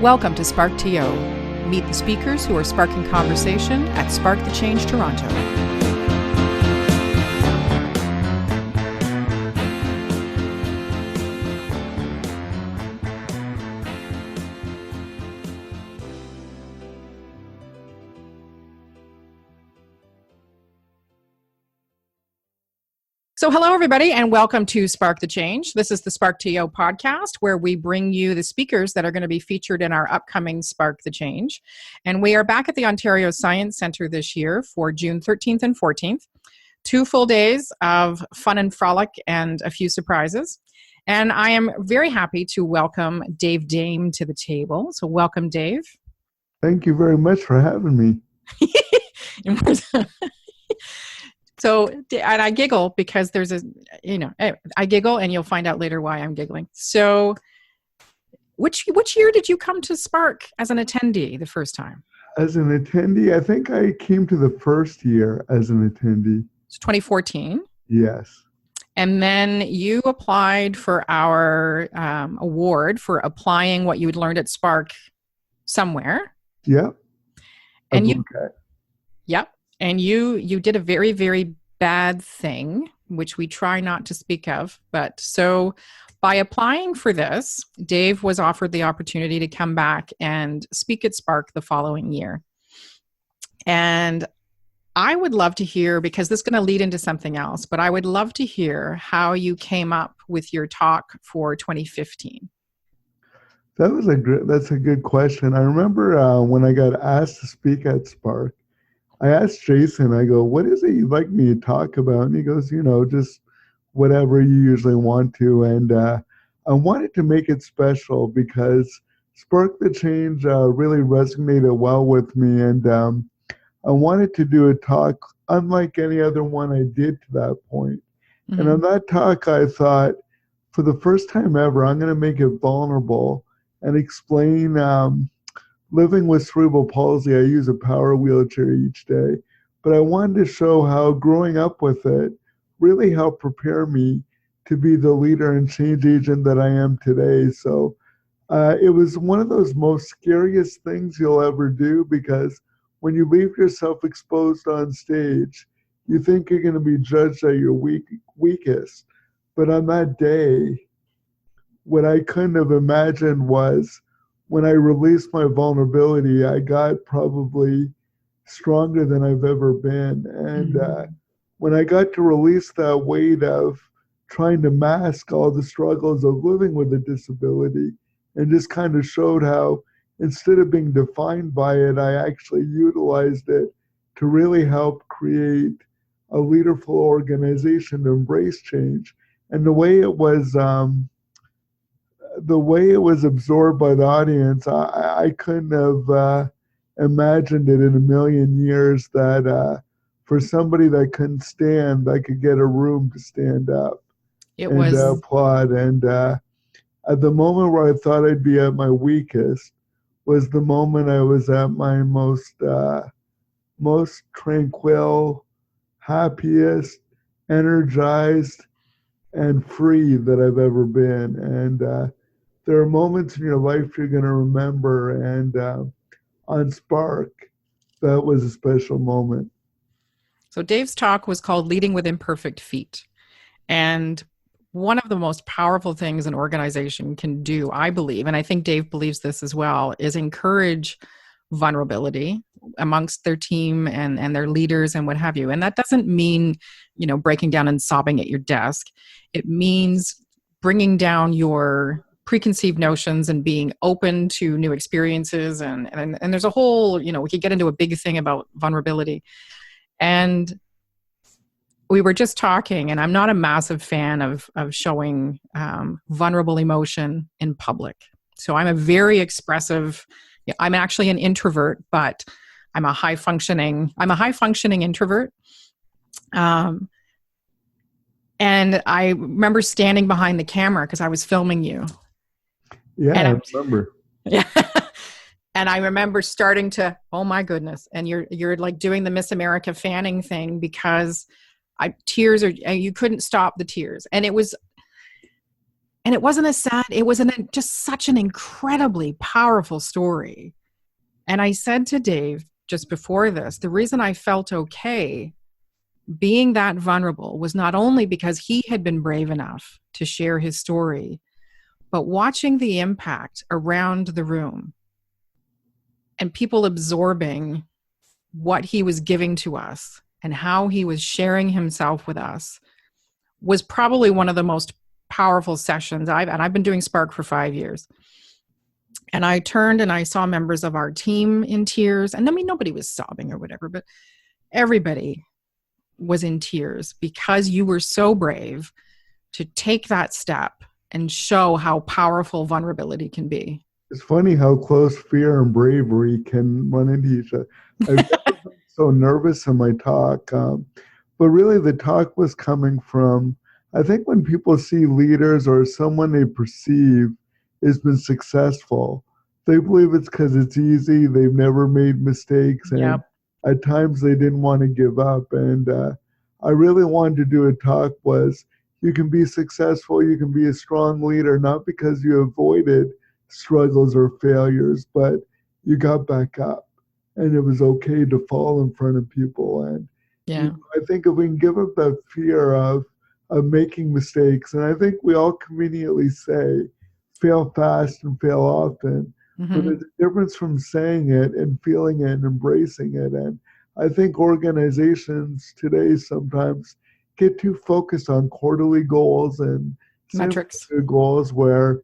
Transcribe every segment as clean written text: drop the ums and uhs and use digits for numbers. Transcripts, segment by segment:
Welcome to SparkTO. Meet the speakers who are sparking conversation at Spark the Change Toronto. So hello, everybody, and welcome to Spark the Change. This is the SparkTO podcast, where we bring you the speakers that are going to be featured in our upcoming Spark the Change. And we are back at the Ontario Science Centre this year for June 13th and 14th. 2 full days of fun and frolic and a few surprises. And I am very happy to welcome Dave Dame to the table. So welcome, Dave. Thank you very much for having me. So, and I giggle because there's I giggle and you'll find out later why I'm giggling. So, which year did you come to Spark as an attendee the first time? As an attendee, I think I came to the first year as an attendee. It's 2014. Yes. And then you applied for our award for applying what you had learned at Spark somewhere. Yep. And Yep. And you did a very, very bad thing, which we try not to speak of. But so by applying for this, Dave was offered the opportunity to come back and speak at Spark the following year. And I would love to hear, because this is going to lead into something else, but I would love to hear how you came up with your talk for 2015. That's a good question. I remember when I got asked to speak at Spark, I asked Jason, I go, what is it you'd like me to talk about? And he goes, just whatever you usually want to. And I wanted to make it special because Spark the Change really resonated well with me. And I wanted to do a talk unlike any other one I did to that point. Mm-hmm. And on that talk, I thought, for the first time ever, I'm going to make it vulnerable and explain living with cerebral palsy. I use a power wheelchair each day, but I wanted to show how growing up with it really helped prepare me to be the leader and change agent that I am today. So it was one of those most scariest things you'll ever do, because when you leave yourself exposed on stage, you think you're going to be judged at your weakest. But on that day, what I couldn't have imagined was, when I released my vulnerability, I got probably stronger than I've ever been. And when I got to release that weight of trying to mask all the struggles of living with a disability, and just kind of showed how, instead of being defined by it, I actually utilized it to really help create a leaderful organization to embrace change. And the way it was absorbed by the audience, I couldn't have imagined it in a million years that for somebody that couldn't stand, I could get a room to stand up and applaud. And at the moment where I thought I'd be at my weakest was the moment I was at my most tranquil, happiest, energized, and free that I've ever been. And there are moments in your life you're going to remember, and on Spark, that was a special moment. So Dave's talk was called Leading with Imperfect Feet. And one of the most powerful things an organization can do, I believe, and I think Dave believes this as well, is encourage vulnerability amongst their team and their leaders and what have you. And that doesn't mean, breaking down and sobbing at your desk. It means bringing down your preconceived notions and being open to new experiences. And there's a whole, we could get into a big thing about vulnerability. And we were just talking, and I'm not a massive fan of showing vulnerable emotion in public. So I'm a very expressive, I'm actually an introvert, but I'm a high functioning introvert. And I remember standing behind the camera because I was filming you. Yeah, I remember. Yeah. And I remember starting to, oh my goodness. And you're like doing the Miss America fanning thing, because you couldn't stop the tears. And And it wasn't a sad, it was just such an incredibly powerful story. And I said to Dave just before this, the reason I felt okay being that vulnerable was not only because he had been brave enough to share his story, but watching the impact around the room and people absorbing what he was giving to us and how he was sharing himself with us was probably one of the most powerful sessions I've been doing Spark for 5 years. And I turned and I saw members of our team in tears. And I mean, nobody was sobbing or whatever, but everybody was in tears because you were so brave to take that step and show how powerful vulnerability can be. It's funny how close fear and bravery can run into each other. I've never been so nervous in my talk, but really the talk was coming from, I think when people see leaders or someone they perceive has been successful, they believe it's because it's easy, they've never made mistakes, and Yep. at times they didn't want to give up. And I really wanted to do a talk was, you can be successful, you can be a strong leader, not because you avoided struggles or failures, but you got back up and it was okay to fall in front of people. And Yeah. I think if we can give up that fear of making mistakes, and I think we all conveniently say fail fast and fail often, but there's a difference from saying it and feeling it and embracing it. And I think organizations today sometimes get too focused on quarterly goals and Metrics. goals where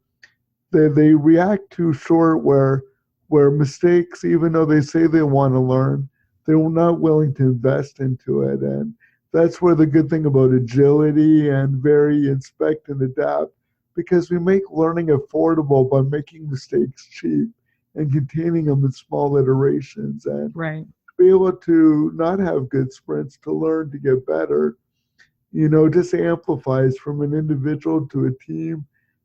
they react too short, where mistakes, even though they say they want to learn, they're not willing to invest into it. And that's where the good thing about agility and very inspect and adapt, because we make learning affordable by making mistakes cheap and containing them in small iterations, and Right. be able to not have good sprints to learn to get better. Just amplifies from an individual to a team,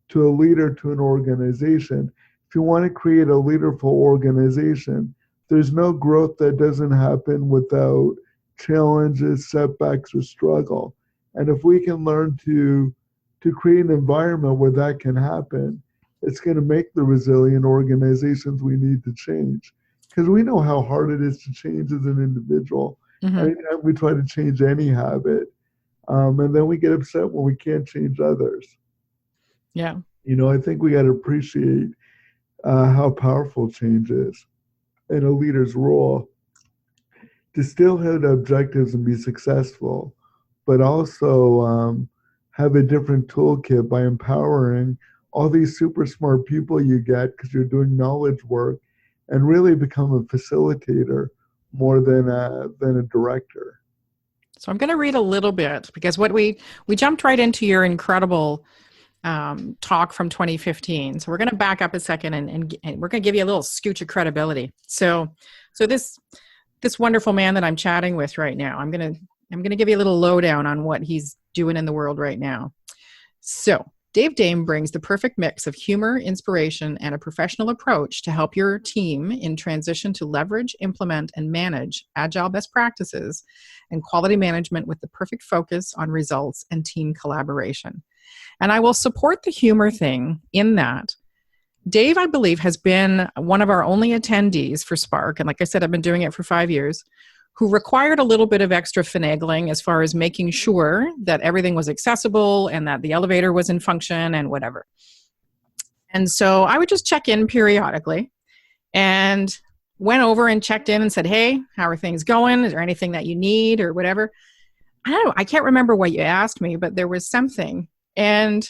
to a leader, to an organization. If you want to create a leaderful organization, there's no growth that doesn't happen without challenges, setbacks, or struggle. And if we can learn to create an environment where that can happen, it's going to make the resilient organizations we need to change. Because we know how hard it is to change as an individual. Anytime we try to change any habit, and then we get upset when we can't change others. Yeah. I think we got to appreciate how powerful change is, and a leader's role to still have the objectives and be successful, but also have a different toolkit by empowering all these super smart people you get because you're doing knowledge work, and really become a facilitator more than a director. So I'm going to read a little bit because what we jumped right into your incredible talk from 2015. So we're going to back up a second and we're going to give you a little scooch of credibility. So this wonderful man that I'm chatting with right now, I'm going to give you a little lowdown on what he's doing in the world right now. So Dave Dame brings the perfect mix of humor, inspiration, and a professional approach to help your team in transition to leverage, implement, and manage agile best practices and quality management with the perfect focus on results and team collaboration. And I will support the humor thing in that Dave, I believe, has been one of our only attendees for Spark. And like I said, I've been doing it for 5 years, who required a little bit of extra finagling as far as making sure that everything was accessible and that the elevator was in function and whatever. And so I would just check in periodically and went over and checked in and said, hey, how are things going? Is there anything that you need or whatever? I don't know. I can't remember what you asked me, but there was something. And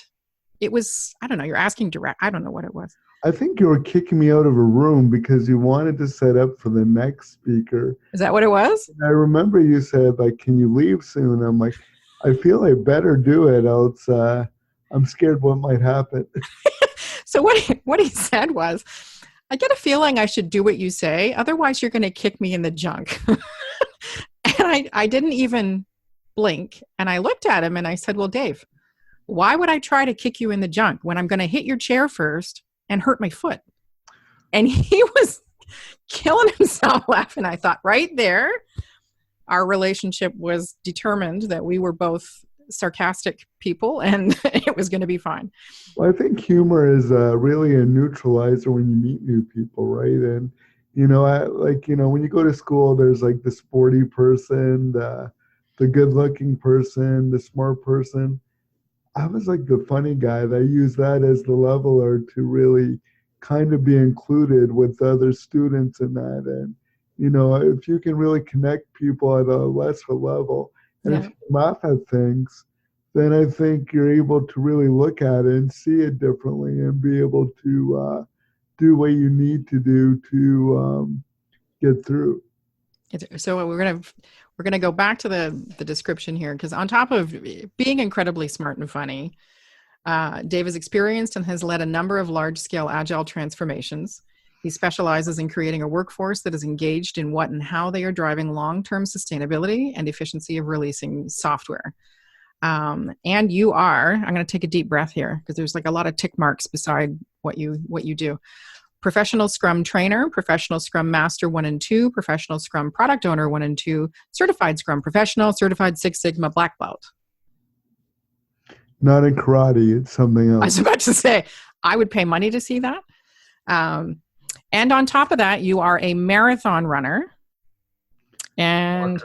it was, I don't know, you're asking direct. I don't know what it was. I think you were kicking me out of a room because you wanted to set up for the next speaker. Is that what it was? And I remember you said, like, can you leave soon? I'm like, I feel I better do it, else I'm scared what might happen. So what he said was, I get a feeling I should do what you say, otherwise you're going to kick me in the junk. And I didn't even blink. And I looked at him and I said, well, Dave, why would I try to kick you in the junk when I'm going to hit your chair first and hurt my foot? And he was killing himself laughing. I thought right there, our relationship was determined that we were both sarcastic people, and it was going to be fine. Well, I think humor is really a neutralizer when you meet new people, right? And when you go to school, there's like the sporty person, the good-looking person, the smart person. I was like the funny guy that used that as the leveler to really kind of be included with the other students in that. And, if you can really connect people at a lesser level, and if Yeah. you laugh at things, then I think you're able to really look at it and see it differently and be able to do what you need to do to get through. So we're gonna go back to the description here, because on top of being incredibly smart and funny, Dave is experienced and has led a number of large-scale agile transformations. He specializes in creating a workforce that is engaged in what and how they are driving long-term sustainability and efficiency of releasing software. And you are, I'm going to take a deep breath here because there's like a lot of tick marks beside what you do. Professional Scrum Trainer, Professional Scrum Master 1 and 2, Professional Scrum Product Owner 1 and 2, Certified Scrum Professional, Certified Six Sigma Black Belt. Not in karate, it's something else. I was about to say, I would pay money to see that. And on top of that, you are a marathon runner. And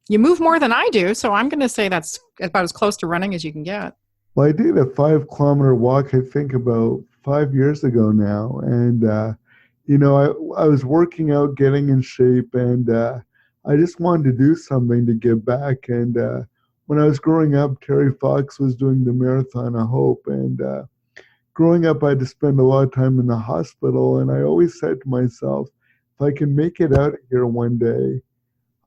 you move more than I do, so I'm going to say that's about as close to running as you can get. Well, I did a 5-kilometer walk, I think about 5 years ago now. And, I was working out, getting in shape, and I just wanted to do something to give back. And when I was growing up, Terry Fox was doing the Marathon of Hope. And growing up, I had to spend a lot of time in the hospital. And I always said to myself, if I can make it out of here one day,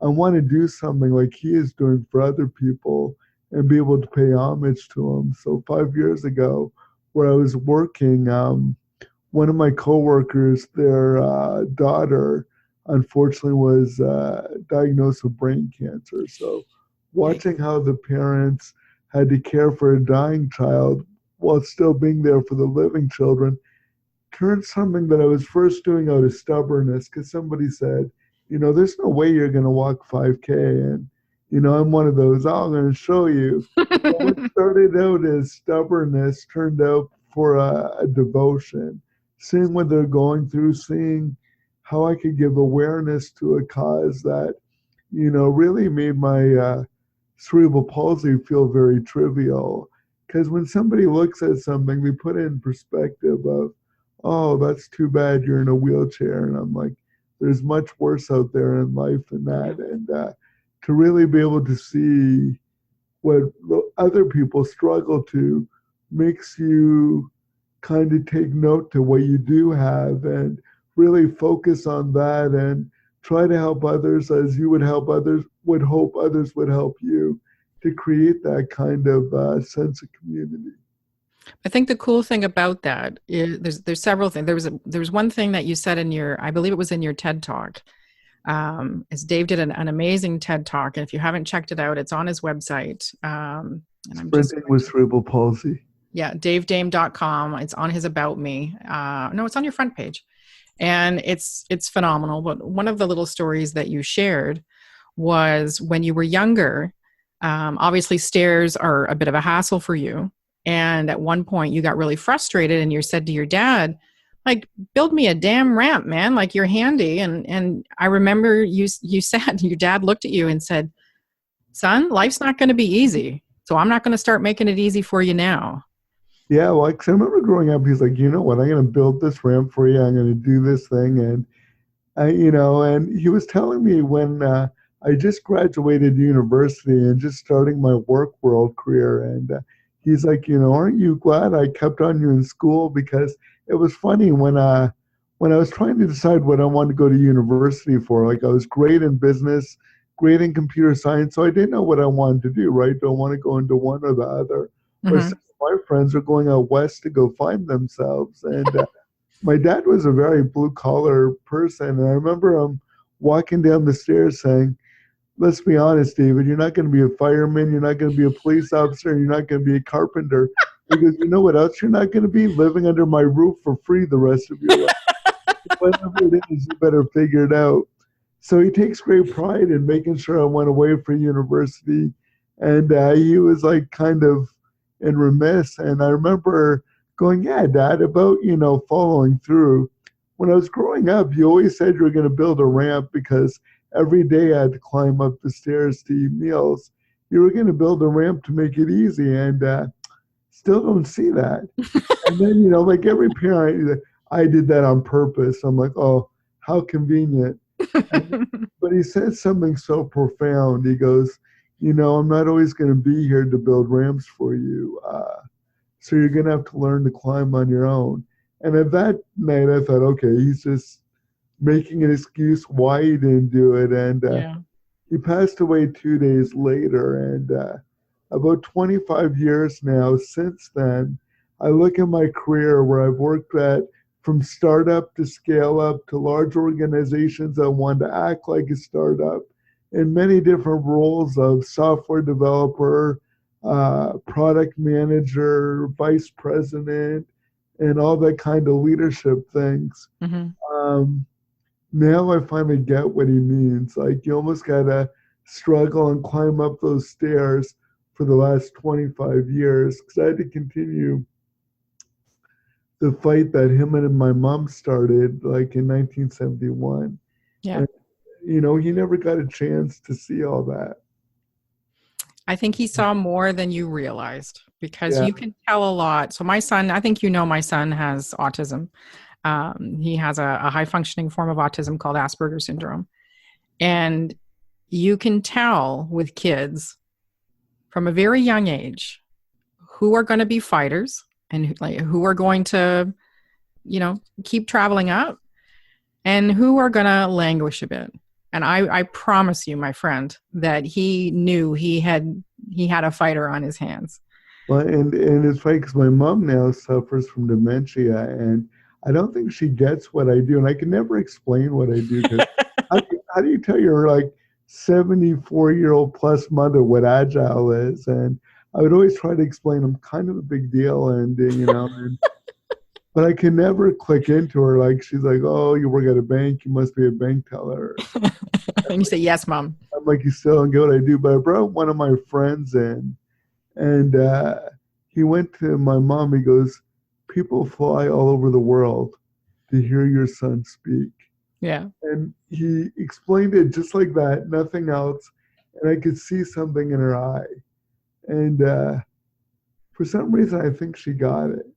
I want to do something like he is doing for other people and be able to pay homage to him. So 5 years ago, where I was working, one of my coworkers, their daughter, unfortunately was diagnosed with brain cancer. So watching how the parents had to care for a dying child while still being there for the living children turned something that I was first doing out of stubbornness, because somebody said, there's no way you're going to walk 5K. And, I'm one of those, I'm going to show you. But what started out as stubbornness turned out for a devotion, seeing what they're going through, seeing how I could give awareness to a cause that, really made my cerebral palsy feel very trivial. Because when somebody looks at something, they put it in perspective of, oh, that's too bad you're in a wheelchair. And I'm like, there's much worse out there in life than that. And to really be able to see what other people struggle to makes you kind of take note to what you do have and really focus on that and try to help others as you would help others, would hope others would help you, to create that kind of sense of community. I think the cool thing about that is there's several things. There was one thing that you said in I believe it was in your TED Talk. As Dave did an amazing TED Talk, and if you haven't checked it out, it's on his website. And I'm Sprinting with cerebral palsy. Yeah, davedame.com. It's on his About Me. No, it's on your front page. And it's phenomenal. But one of the little stories that you shared was when you were younger, obviously stairs are a bit of a hassle for you. And at one point you got really frustrated and you said to your dad, like, build me a damn ramp, man. Like, you're handy. And I remember you said, your dad looked at you and said, son, life's not going to be easy. So I'm not going to start making it easy for you now. Yeah, well, I remember growing up, he's like, you know what, I'm going to build this ramp for you. I'm going to do this thing. And, and he was telling me when I just graduated university and just starting my work world career. And he's like, aren't you glad I kept on you in school? Because it was funny when I was trying to decide what I wanted to go to university for. Like, I was great in business, great in computer science, so I didn't know what I wanted to do, right? Don't want to go into one or the other. Mm-hmm. But some of my friends are going out west to go find themselves. And my dad was a very blue-collar person. And I remember him walking down the stairs saying, let's be honest, David, you're not going to be a fireman, you're not going to be a police officer, and you're not going to be a carpenter. Because you know what else you're not going to be? Living under my roof for free the rest of your life. Whatever it is, you better figure it out. So he takes great pride in making sure I went away for university. And he was like kind of in remiss. And I remember going, yeah, Dad, about, following through. When I was growing up, you always said you were going to build a ramp because every day I had to climb up the stairs to eat meals. You were going to build a ramp to make it easy. And still don't see that. And then, like every parent, I did that on purpose. I'm like, oh, how convenient. And, but he said something so profound. He goes, I'm not always going to be here to build ramps for you. So you're going to have to learn to climb on your own. And at that night, I thought, okay, he's just making an excuse why he didn't do it. And Yeah. he passed away 2 days later. And about 25 years now since then, I look at my career where I've worked at from startup to scale up to large organizations that want to act like a startup in many different roles of software developer, product manager, vice president, and all that kind of leadership things. Mm-hmm. Now I finally get what he means. Like you almost got to struggle and climb up those stairs for the last 25 years because I had to continue the fight that him and my mom started like in 1971. Yeah. And, he never got a chance to see all that. I think he saw more than you realized because Yeah. you can tell a lot. So my son, I think my son has autism. He has a high functioning form of autism called Asperger's syndrome. And you can tell with kids from a very young age who are going to be fighters and who are going to, keep traveling up and who are going to languish a bit. And I promise you, my friend, that he knew he had a fighter on his hands. Well, and it's funny because my mom now suffers from dementia, and I don't think she gets what I do, and I can never explain what I do. Because how do you tell your like 74-year-old plus mother what agile is? And I would always try to explain I'm kind of a big deal, and but I can never click into her. Like she's like, "Oh, you work at a bank, you must be a bank teller." And you say, "Yes, Mom." I'm like, "You still don't get what I do." But I brought one of my friends in, and he went to my mom. He goes, "People fly all over the world to hear your son speak." Yeah. And he explained it just like that, nothing else. And I could see something in her eye. And for some reason, I think she got it.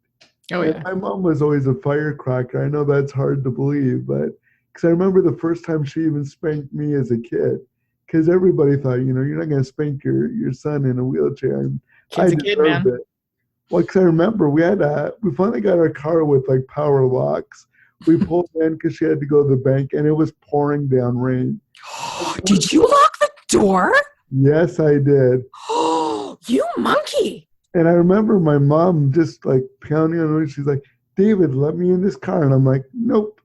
Oh, And yeah. my mom was always a firecracker. I know that's hard to believe, but because I remember the first time she even spanked me as a kid, because everybody thought, you're not going to spank your son in a wheelchair. And Kid's I a kid, man. deserved it. Well, because I remember we finally got our car with like power locks. We pulled in because she had to go to the bank, and it was pouring down rain. Did you lock the door? Yes, I did. Oh, you monkey. And I remember my mom just like pounding on me. She's like, "David, let me in this car." And I'm like, "Nope."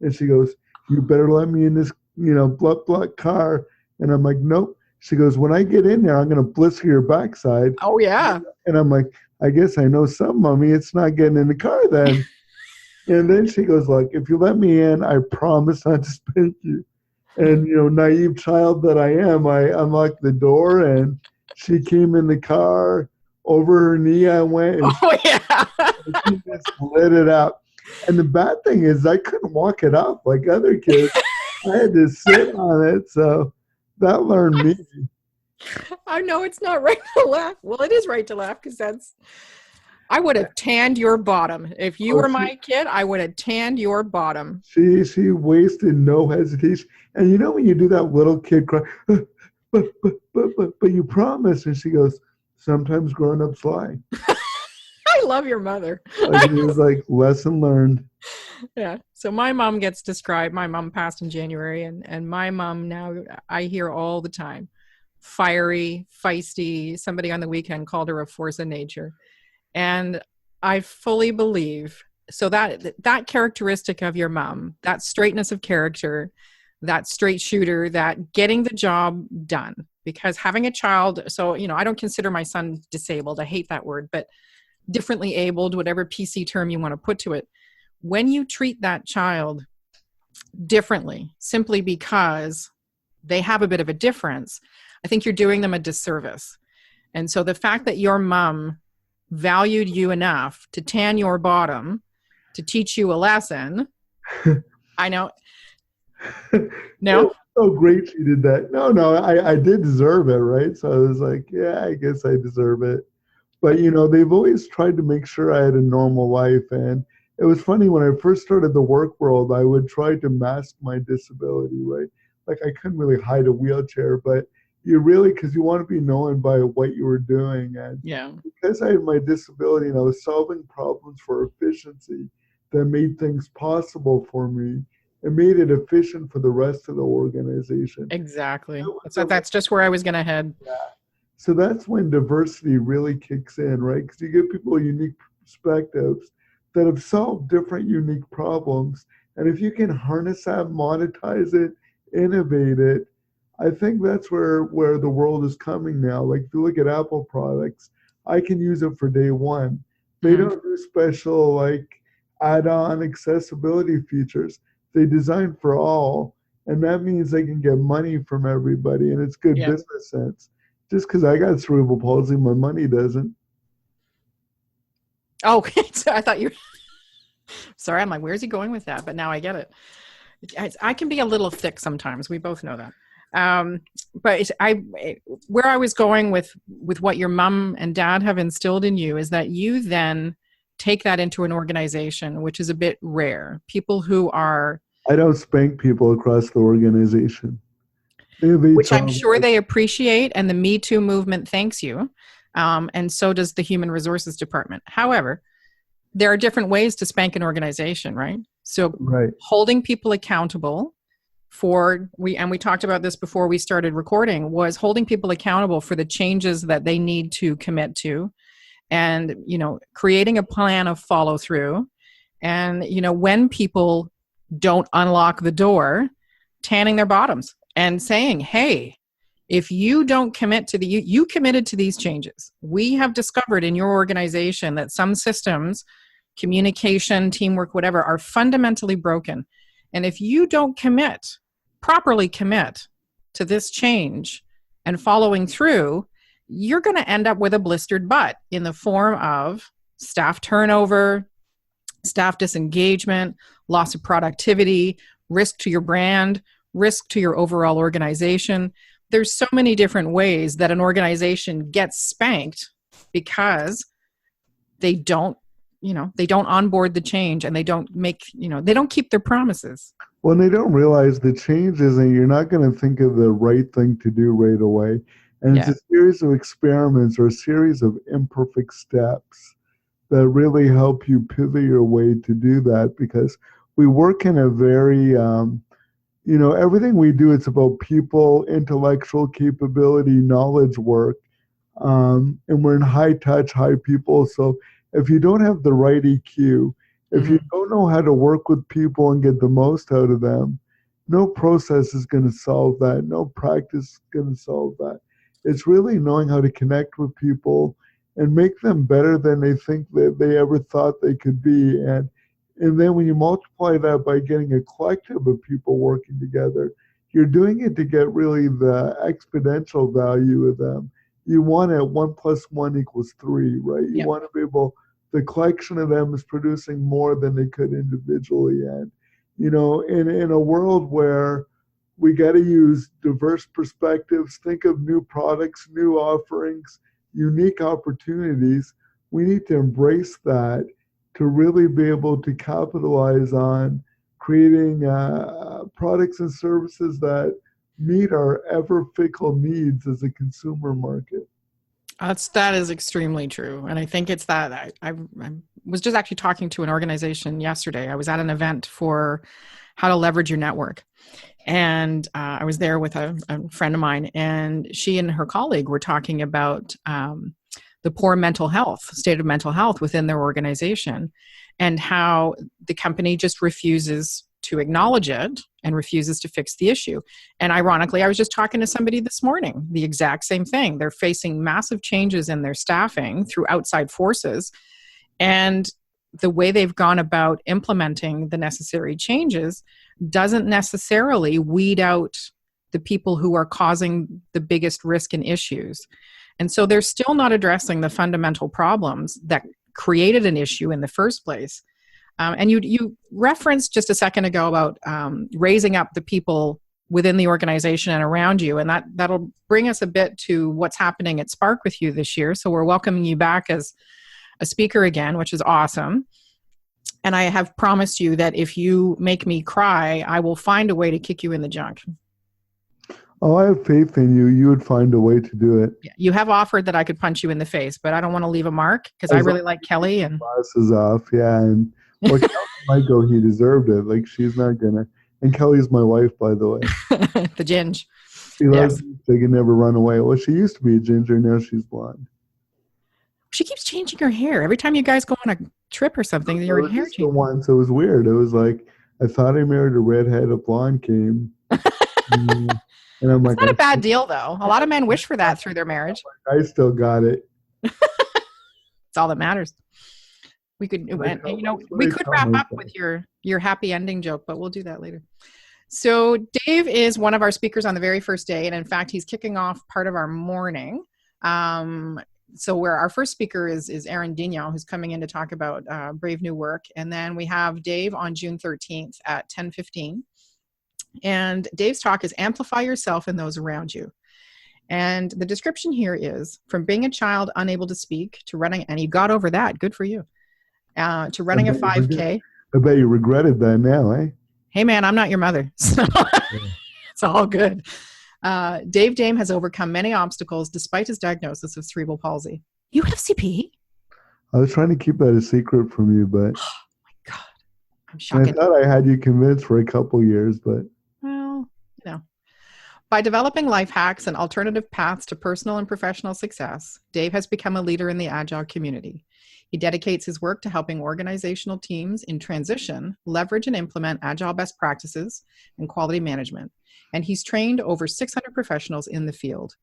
And she goes, "You better let me in this, blah car." And I'm like, "Nope." She goes, "When I get in there, I'm going to blister your backside." Oh, yeah. And I'm like, "I guess I know some, Mommy. It's not getting in the car then." And then she goes, "Like, if you let me in, I promise not to spank you." And, naive child that I am, I unlocked the door and she came in the car. Over her knee I went, and Oh, yeah. she just lit it up. And the bad thing is I couldn't walk it up like other kids. I had to sit on it. So that learned me. I know it's not right to laugh. Well, it is right to laugh because I would have tanned your bottom. If you were my kid, I would have tanned your bottom. She wasted no hesitation. And when you do that little kid cry, but you promise. And she goes, "Sometimes grown-ups lie." I love your mother. Like, it was like lesson learned. Yeah. So my mom gets described. My mom passed in January, and my mom now I hear all the time, fiery, feisty. Somebody on the weekend called her a force of nature. And I fully believe, so that characteristic of your mom, that straightness of character, that straight shooter, that getting the job done, because having a child, so, I don't consider my son disabled. I hate that word, but differently abled, whatever PC term you want to put to it. When you treat that child differently, simply because they have a bit of a difference, I think you're doing them a disservice. And so the fact that your mom valued you enough to tan your bottom, to teach you a lesson, I know. No? Oh, great she did that. No, I did deserve it, right? So I was like, yeah, I guess I deserve it. But, they've always tried to make sure I had a normal life. And it was funny when I first started the work world, I would try to mask my disability, right? Like I couldn't really hide a wheelchair, but you really, because you want to be known by what you were doing. And Yeah. because I had my disability and I was solving problems for efficiency that made things possible for me, it made it efficient for the rest of the organization. Exactly. That's just where I was going to head. Yeah. So that's when diversity really kicks in, right? Because you give people unique perspectives that have solved different unique problems. And if you can harness that, monetize it, innovate it, I think that's where the world is coming now. Like if you look at Apple products, I can use it for day one. They don't do special like add-on accessibility features. They design for all. And that means they can get money from everybody. And it's good business sense. Just because I got cerebral palsy, my money doesn't. Oh, I thought you. Sorry, I'm like, where's he going with that? But now I get it. I can be a little thick sometimes. We both know that. But where I was going with what your mom and dad have instilled in you is that you then take that into an organization, which is a bit rare. People who are. I don't spank people across the organization. Which I'm sure they appreciate, and the Me Too movement thanks you, and so does the Human Resources Department. However, there are different ways to spank an organization, right? So holding people accountable we talked about this before we started recording, was holding people accountable for the changes that they need to commit to, and, creating a plan of follow through. And, when people don't unlock the door, tanning their bottoms and saying, hey, if you don't commit to you committed to these changes. We have discovered in your organization that some systems, communication, teamwork, whatever, are fundamentally broken. And if you don't properly commit to this change and following through, you're going to end up with a blistered butt in the form of staff turnover, staff disengagement, loss of productivity, risk to your brand, risk to your overall organization. There's so many different ways that an organization gets spanked because they don't onboard the change, and they don't they don't keep their promises. Well, they don't realize the change isn't, you're not going to think of the right thing to do right away. And it's a series of experiments or a series of imperfect steps that really help you pivot your way to do that, because we work in a very, everything we do, it's about people, intellectual capability, knowledge work. And we're in high touch, high people. So if you don't have the right EQ, if you don't know how to work with people and get the most out of them, no process is going to solve that. No practice is going to solve that. It's really knowing how to connect with people and make them better than they think that they ever thought they could be. And then when you multiply that by getting a collective of people working together, you're doing it to get really the exponential value of them. You want it 1 + 1 = 3, right? You want to be able, the collection of them is producing more than they could individually. And, in a world where we got to use diverse perspectives, think of new products, new offerings, unique opportunities, we need to embrace that to really be able to capitalize on creating products and services that meet our ever fickle needs as a consumer market. That is extremely true. And I think it's that I was just actually talking to an organization yesterday. I was at an event for how to leverage your network. And I was there with a friend of mine, and she and her colleague were talking about the poor state of mental health within their organization, and how the company just refuses to acknowledge it and refuses to fix the issue. And ironically, I was just talking to somebody this morning, the exact same thing. They're facing massive changes in their staffing through outside forces. And the way they've gone about implementing the necessary changes doesn't necessarily weed out the people who are causing the biggest risk and issues. And so they're still not addressing the fundamental problems that created an issue in the first place. And you referenced just a second ago about raising up the people within the organization and around you, and that'll bring us a bit to what's happening at Spark with you this year. So we're welcoming you back as a speaker again, which is awesome. And I have promised you that if you make me cry, I will find a way to kick you in the junk. Oh, I have faith in you. You would find a way to do it. You have offered that I could punch you in the face, but I don't want to leave a mark because I really like Kelly. And glasses off, yeah. And well, Kelly might go, he deserved it. Like, she's not gonna. And Kelly's my wife, by the way. The ginge. She loves they can never run away. Well, she used to be a ginger, now she's blonde. She keeps changing her hair every time you guys go on a trip or something. Your hair changes. Once it was weird. It was like I thought I married a redhead. A blonde came. And I'm like, it's not a bad deal, though. A lot of men wish for that through their marriage. I still got it. It's all that matters. We could, we could wrap up with your happy ending joke, but we'll do that later. So Dave is one of our speakers on the very first day, and in fact, he's kicking off part of our morning. So where our first speaker is Aaron Dignan, who's coming in to talk about Brave New Work, and then we have Dave on June 13th at 10:15. And Dave's talk is Amplify Yourself and Those Around You. And the description here is from being a child unable to speak to running, and you got over that, good for you, to running a 5K. I bet you regretted that now, eh? Hey man, I'm not your mother, so it's all good. Dave Dame has overcome many obstacles despite his diagnosis of cerebral palsy. You have CP? I was trying to keep that a secret from you, but oh my God, I'm shocked. I thought I had you convinced for a couple years, but well, by developing life hacks and alternative paths to personal and professional success, Dave has become a leader in the Agile community. He dedicates his work to helping organizational teams in transition leverage and implement Agile best practices and quality management. And he's trained over 600 professionals in the field.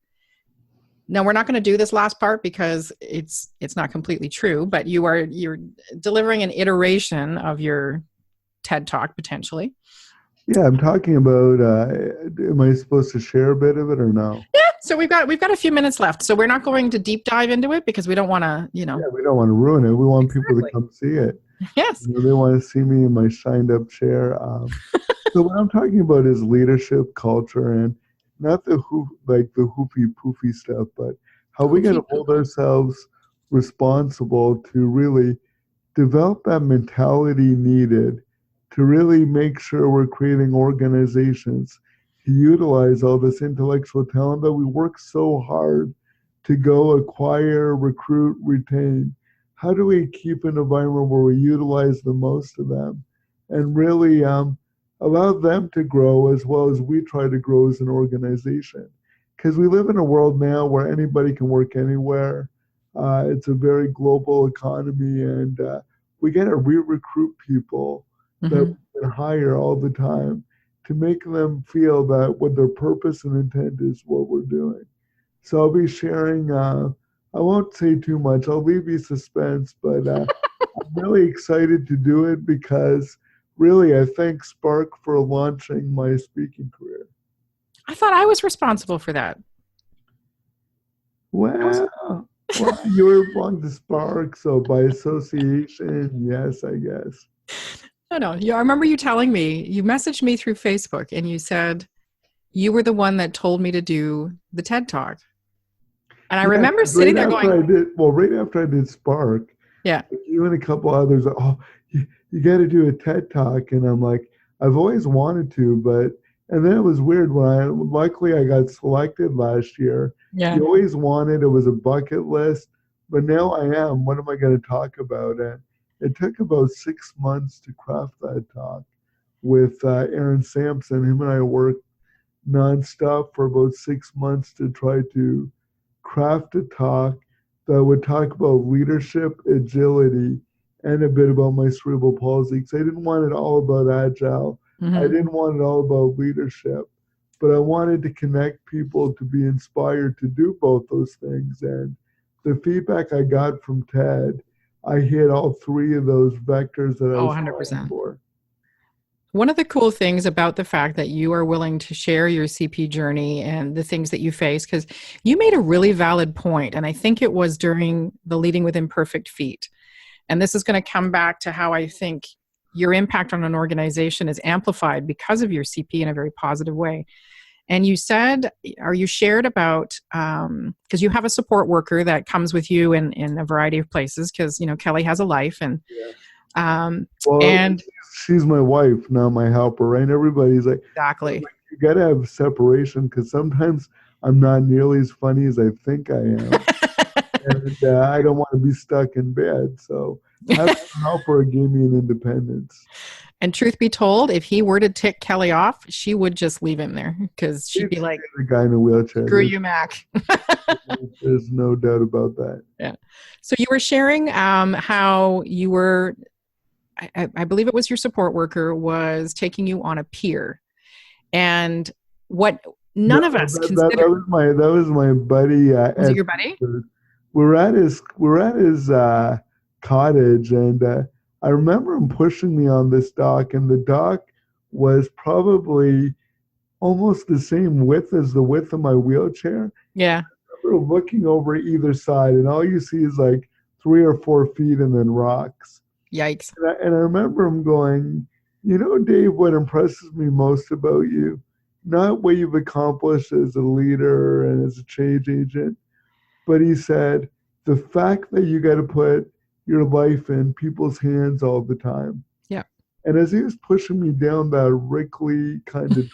Now, we're not going to do this last part because it's not completely true, but you're delivering an iteration of your TED Talk potentially. Yeah, I'm talking about, am I supposed to share a bit of it or no? Yeah, so we've got a few minutes left. So we're not going to deep dive into it because we don't want to, Yeah, we don't want to ruin it. We want people to come see it. Yes. They want to see me in my shined up chair. So what I'm talking about is leadership, culture, and not the hoopy poofy stuff, but how we got to hold ourselves responsible to really develop that mentality needed to really make sure we're creating organizations to utilize all this intellectual talent that we work so hard to go acquire, recruit, retain. How do we keep an environment where we utilize the most of them and really allow them to grow as well as we try to grow as an organization? Because we live in a world now where anybody can work anywhere. It's a very global economy, and we got to re-recruit people that we can hire all the time to make them feel that what their purpose and intent is what we're doing. So I'll be sharing, I won't say too much, I'll leave you suspense, but I'm really excited to do it because really I thank Spark for launching my speaking career. I thought I was responsible for that. Well, you belong to Spark, so by association, yes, I guess. No. I remember you telling me, you messaged me through Facebook and you said you were the one that told me to do the TED Talk. And I remember sitting there going... right after I did Spark, you and a couple others, you got to do a TED Talk. And I'm like, I've always wanted to, and then it was weird luckily I got selected last year. Yeah. You always wanted, it was a bucket list, but now I am. What am I going to talk about? And it took about 6 months to craft that talk with Aaron Sampson. Him and I worked nonstop for about 6 months to try to craft a talk that would talk about leadership, agility, and a bit about my cerebral palsy. Because I didn't want it all about Agile. I didn't want it all about leadership. But I wanted to connect people to be inspired to do both those things. And the feedback I got from TED, I hit all three of those vectors that I was 100%. for. One of the cool things about the fact that you are willing to share your CP journey and the things that you face, because you made a really valid point, and I think it was during the Leading with Imperfect Feet. And this is going to come back to how I think your impact on an organization is amplified because of your CP in a very positive way. And you said, or you shared about, because you have a support worker that comes with you in a variety of places, because, you know, Kelly has a life, Yeah. um, Well, and she's my wife, not my helper, right? Everybody's like, exactly. you got to have separation because sometimes I'm not nearly as funny as I think I am. And I don't want to be stuck in bed. So having a helper gave me an independence. And truth be told, if he were to tick Kelly off, she would just leave him there because she'd be It's like, the guy in a wheelchair. screw you, Mac. There's no doubt about that. Yeah. So you were sharing how you were, I believe it was your support worker was taking you on a pier. And what No, none of us that consider. was my buddy Was it Ed. your buddy? We're at his cottage, and I remember him pushing me on this dock, and the dock was probably almost the same width as the width of my wheelchair. Yeah. I remember looking over either side, and all you see is like 3 or 4 feet, and then rocks. Yikes. And I remember him going, you know, Dave, what impresses me most about you, not what you've accomplished as a leader and as a change agent, but he said, the fact that you got to put your life in people's hands all the time. Yeah. And as he was pushing me down that wrinkly kind of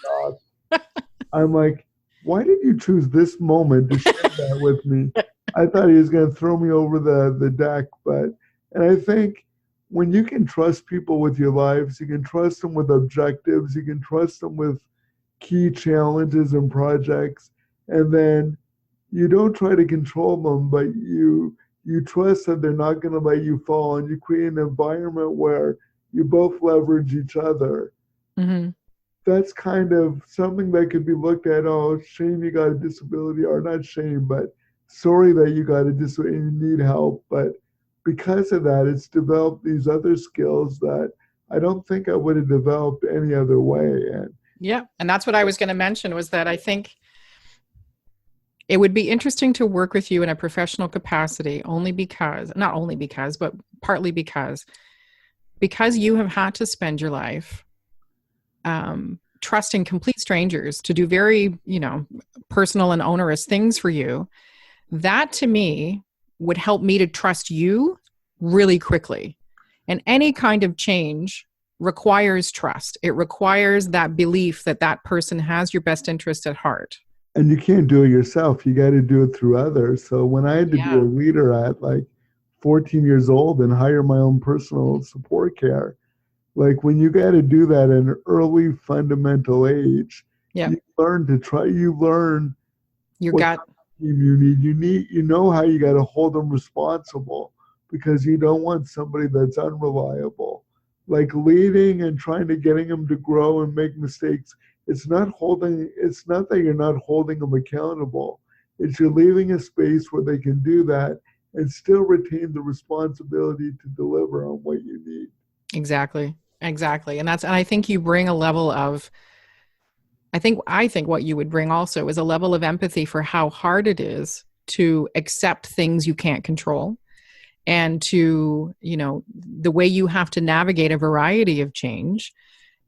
dock, I'm like, why did you choose this moment to share that with me? I thought he was going to throw me over the deck. And I think when you can trust people with your lives, you can trust them with objectives, you can trust them with key challenges and projects, and then you don't try to control them, but you trust that they're not going to let you fall, and you create an environment where you both leverage each other. Mm-hmm. That's kind of something that could be looked at. Oh, shame you got a disability, or not shame, but sorry that you got a disability and you need help. But because of that, it's developed these other skills that I don't think I would have developed any other way. And Yeah. And that's what I was going to mention was that I think it would be interesting to work with you in a professional capacity only because, not only because, but partly because you have had to spend your life trusting complete strangers to do very, you know, personal and onerous things for you. That to me would help me to trust you really quickly. And any kind of change requires trust. It requires that belief that that person has your best interest at heart. you can't do it yourself. You got to do it through others. So when I had to be a Yeah. leader at like 14 years old and hire my own personal support care, like when you got to do that at an early fundamental age, Yeah. you learn Your what gut. team you know how you got to hold them responsible because you don't want somebody that's unreliable. Like leading and trying to getting them to grow and make mistakes, it's not that you're not holding them accountable. It's you're leaving a space where they can do that and still retain the responsibility to deliver on what you need. Exactly. Exactly. And I think you bring a level of, I think what you would bring also is a level of empathy for how hard it is to accept things you can't control and to, you know, the way you have to navigate a variety of change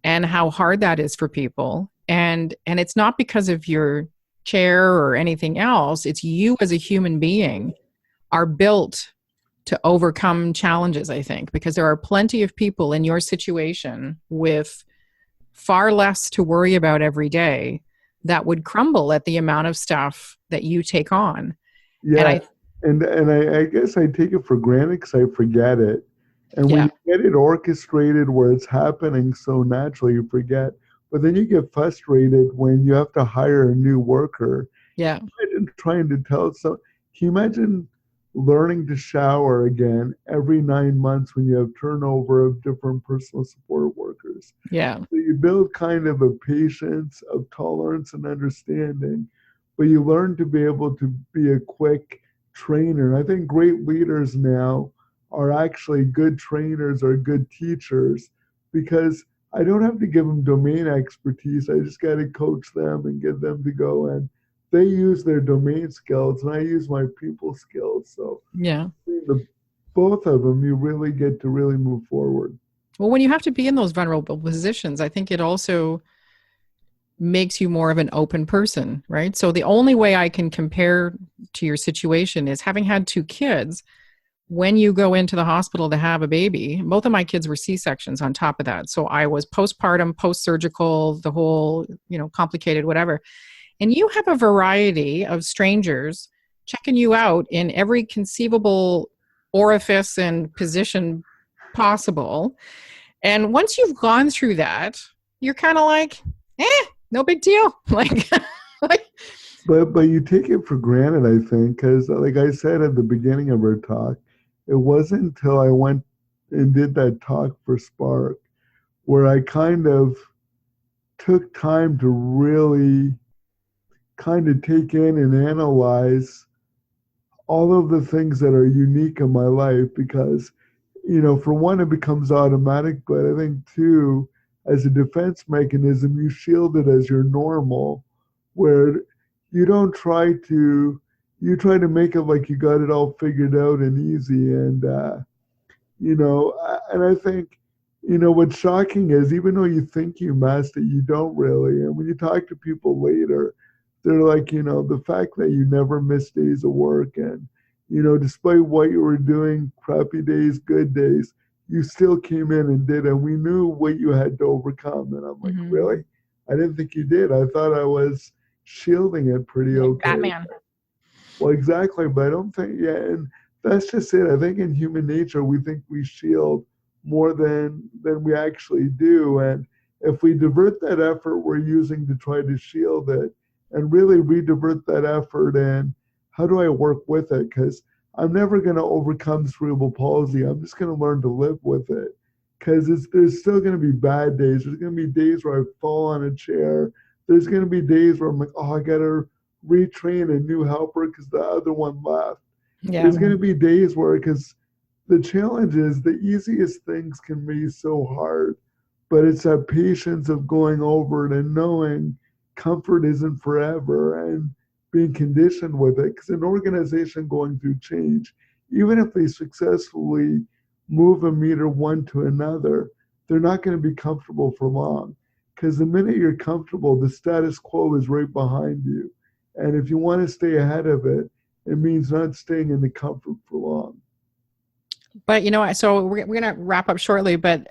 and how hard that is for people. And it's not because of your chair or anything else. It's you as a human being are built to overcome challenges, I think, because there are plenty of people in your situation with far less to worry about every day that would crumble at the amount of stuff that you take on. And Yeah, I, and I guess I take it for granted because I forget it. And when yeah, you get it orchestrated where it's happening so naturally, you forget. But then you get frustrated when you have to hire a new worker. yeah, Imagine trying to tell some. Can you imagine learning to shower again every 9 months when you have turnover of different personal support workers? yeah, So you build kind of a patience of tolerance and understanding, but you learn to be able to be a quick trainer. And I think great leaders now are actually good trainers or good teachers because I don't have to give them domain expertise. I just got to coach them and get them to go, and they use their domain skills and I use my people skills. So Yeah. the both of them, you really get to really move forward. Well, when you have to be in those vulnerable positions, I think it also makes you more of an open person, right? So the only way I can compare to your situation is having had two kids. When you go into the hospital to have a baby, both of my kids were C-sections on top of that. So I was postpartum, post-surgical, the whole, complicated whatever. And you have a variety of strangers checking you out in every conceivable orifice and position possible. And once you've gone through that, you're kind of like, no big deal. like, But you take it for granted, I think, because like I said at the beginning of our talk, it wasn't until I went and did that talk for Spark where I kind of took time to really kind of take in and analyze all of the things that are unique in my life because, for one, it becomes automatic, but I think two, as a defense mechanism, you shield it as your normal, where you don't try to, you try to make it like you got it all figured out and easy. And I think, what's shocking is even though you think you master it, you don't really. And when you talk to people later, they're like, the fact that you never miss days of work and, despite what you were doing, crappy days, good days, you still came in and did. And we knew what you had to overcome. And I'm like, really? I didn't think you did. I thought I was shielding it pretty like okay. Batman. Well, exactly. But I don't think, yeah. And that's just it. I think in human nature, we think we shield more than we actually do. And if we divert that effort we're using to try to shield it and really redivert that effort and how do I work with it? Because I'm never going to overcome cerebral palsy. I'm just going to learn to live with it. Because there's still going to be bad days. There's going to be days where I fall on a chair. There's going to be days where I'm like, oh, I got to retrain a new helper because the other one left. Yeah. There's going to be days where, because the challenge is the easiest things can be so hard, but it's that patience of going over it and knowing comfort isn't forever and being conditioned with it. Because an organization going through change, even if they successfully move a meter one to another, they're not going to be comfortable for long. Because the minute you're comfortable, the status quo is right behind you. And if you want to stay ahead of it, it means not staying in the comfort for long. But, so we're going to wrap up shortly, but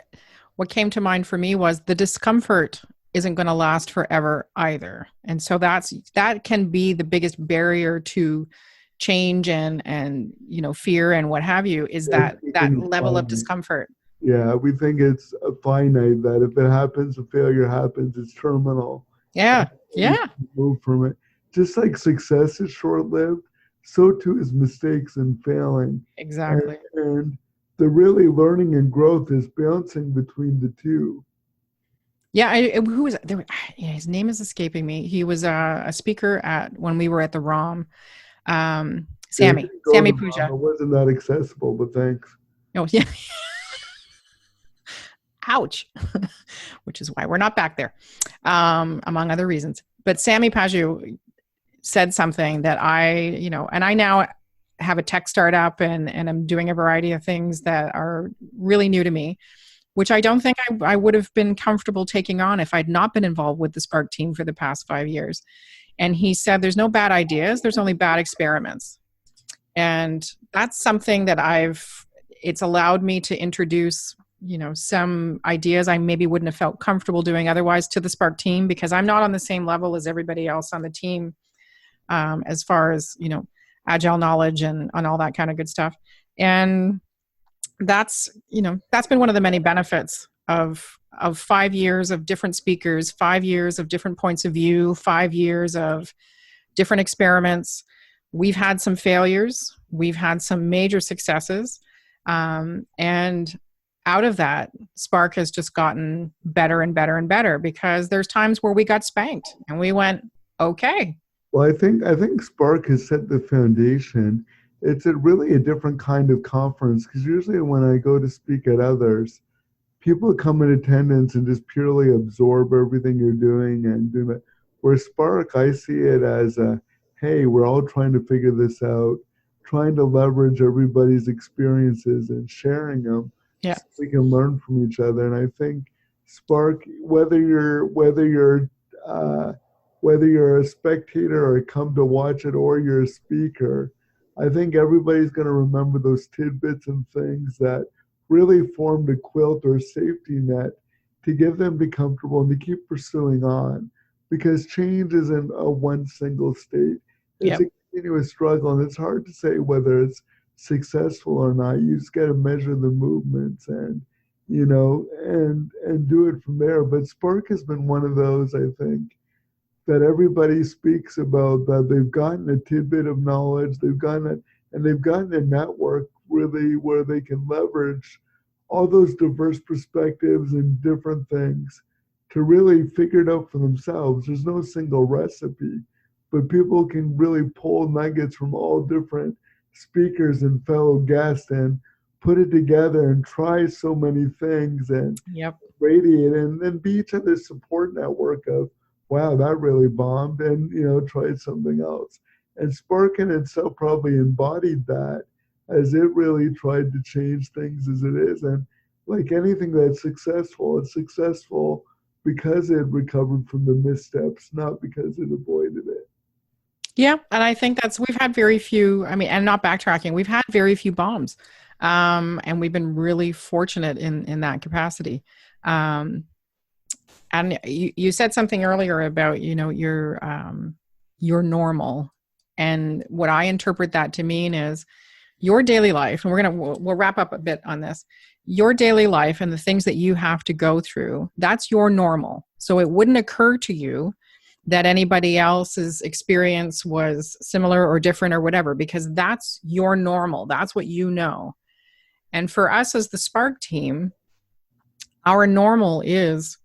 what came to mind for me was the discomfort isn't going to last forever either. And so that can be the biggest barrier to change and fear and what have you, is that level of discomfort. Yeah, we think it's a finite, that if it happens, a failure happens, it's terminal. Yeah. Yeah. Move from it. Just like success is short-lived, so too is mistakes and failing. Exactly. And the really learning and growth is bouncing between the two. Yeah, who was there? His name is escaping me. He was a speaker when we were at the ROM. Sammy Puja. It wasn't that accessible, but thanks. Oh, yeah. Ouch. Which is why we're not back there, among other reasons. But Sammy Paju said something that and I now have a tech startup and I'm doing a variety of things that are really new to me, which I don't think I would have been comfortable taking on if I'd not been involved with the Spark team for the past 5 years. And he said, there's no bad ideas, there's only bad experiments. And that's something that it's allowed me to introduce, some ideas I maybe wouldn't have felt comfortable doing otherwise to the Spark team, because I'm not on the same level as everybody else on the team, as far as, agile knowledge and all that kind of good stuff. And that's been one of the many benefits of 5 years of different speakers, 5 years of different points of view, 5 years of different experiments. We've had some failures. We've had some major successes. And out of that, Spark has just gotten better and better and better, because there's times where we got spanked and we went, okay. Well, I think Spark has set the foundation. It's really a different kind of conference, because usually when I go to speak at others, people come in attendance and just purely absorb everything you're doing and do that. Where Spark, I see it as a, hey, we're all trying to figure this out, trying to leverage everybody's experiences and sharing them Yeah. so we can learn from each other. And I think Spark, uh, whether you're a spectator or come to watch it or you're a speaker, I think everybody's going to remember those tidbits and things that really formed a quilt or safety net to get them to comfortable and to keep pursuing on, because change isn't a one single state. It's Yep. a continuous struggle, and it's hard to say whether it's successful or not. You just got to measure the movements and and do it from there. But Spark has been one of those, I think, that everybody speaks about, that they've gotten a tidbit of knowledge, they've gotten a network really where they can leverage all those diverse perspectives and different things to really figure it out for themselves. There's no single recipe, but people can really pull nuggets from all different speakers and fellow guests and put it together and try so many things and Yep. radiate and then be each other's support network of, wow, that really bombed, and tried something else. And Spark in itself probably embodied that, as it really tried to change things as it is. And like anything that's successful, it's successful because it recovered from the missteps, not because it avoided it. Yeah. And I think we've had very few, I mean, and not backtracking, we've had very few bombs. And we've been really fortunate in that capacity. And you said something earlier about, your normal. And what I interpret that to mean is your daily life, and we'll wrap up a bit on this, your daily life and the things that you have to go through, that's your normal. So it wouldn't occur to you that anybody else's experience was similar or different or whatever, because that's your normal. That's what you know. And for us as the Spark team, our normal is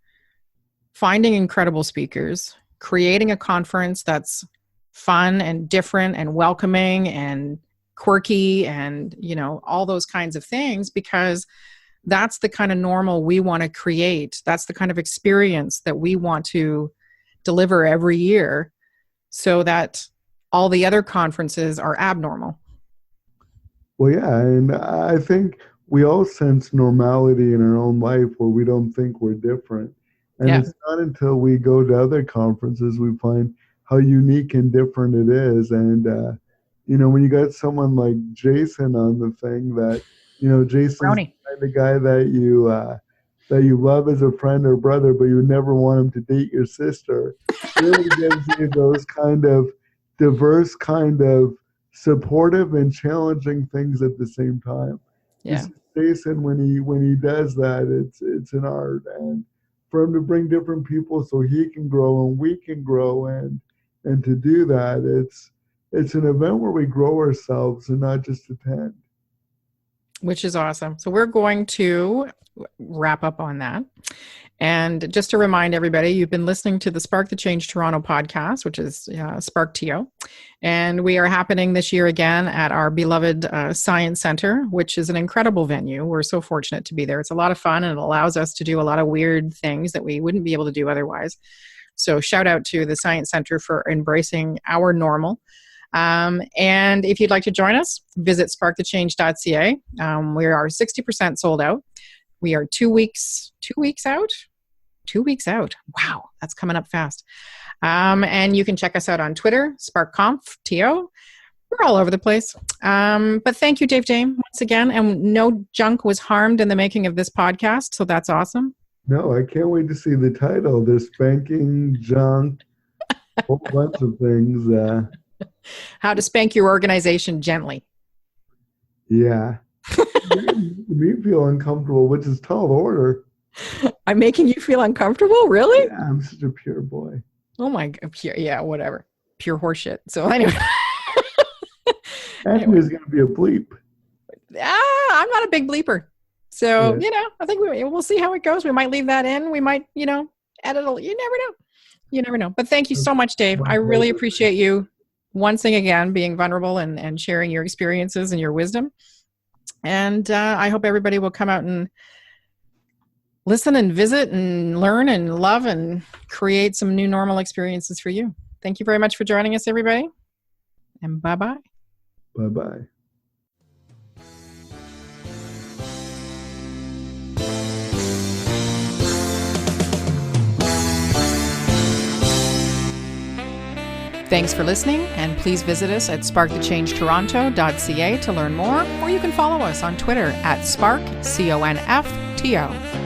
finding incredible speakers, creating a conference that's fun and different and welcoming and quirky and, all those kinds of things, because that's the kind of normal we want to create. That's the kind of experience that we want to deliver every year, so that all the other conferences are abnormal. Well, yeah, and I think we all sense normality in our own life where we don't think we're different. And Yeah. it's not until we go to other conferences we find how unique and different it is. And, when you got someone like Jason on the thing that, Jason's the Brownie. kind of guy that you love as a friend or brother, but you would never want him to date your sister, really gives you those kind of diverse, kind of supportive and challenging things at the same time. Yeah. Jason, when he does that, it's an art, and for him to bring different people so he can grow and we can grow, and to do that, it's an event where we grow ourselves and not just attend. Which is awesome. So we're going to wrap up on that. And just to remind everybody, you've been listening to the Spark the Change Toronto podcast, which is SparkTO. And we are happening this year again at our beloved Science Center, which is an incredible venue. We're so fortunate to be there. It's a lot of fun, and it allows us to do a lot of weird things that we wouldn't be able to do otherwise. So shout out to the Science Center for embracing our normal. And if you'd like to join us, visit sparkthechange.ca. We are 60% sold out. We are 2 weeks out. 2 weeks out. Wow, that's coming up fast. And you can check us out on Twitter, SparkConfTO. We're all over the place. But thank you, Dave James, once again. And no junk was harmed in the making of this podcast, so that's awesome. No, I can't wait to see the title. There's spanking, junk, a whole bunch of things. How to spank your organization gently. Yeah. Me feel uncomfortable, which is tall order. I'm making you feel uncomfortable? Really? Yeah, I'm such a pure boy. Oh my God. Yeah, whatever. Pure horseshit. So anyway. And there's going to be a bleep. I'm not a big bleeper. So, I think we'll see how it goes. We might leave that in. We might, edit a. You never know. You never know. But thank you so much, Dave. I really appreciate you once again being vulnerable and sharing your experiences and your wisdom. And I hope everybody will come out and listen and visit and learn and love and create some new normal experiences for you. Thank you very much for joining us, everybody. And bye-bye. Bye-bye. Thanks for listening, and please visit us at sparkthechangetoronto.ca to learn more, or you can follow us on Twitter at SparkConfTO.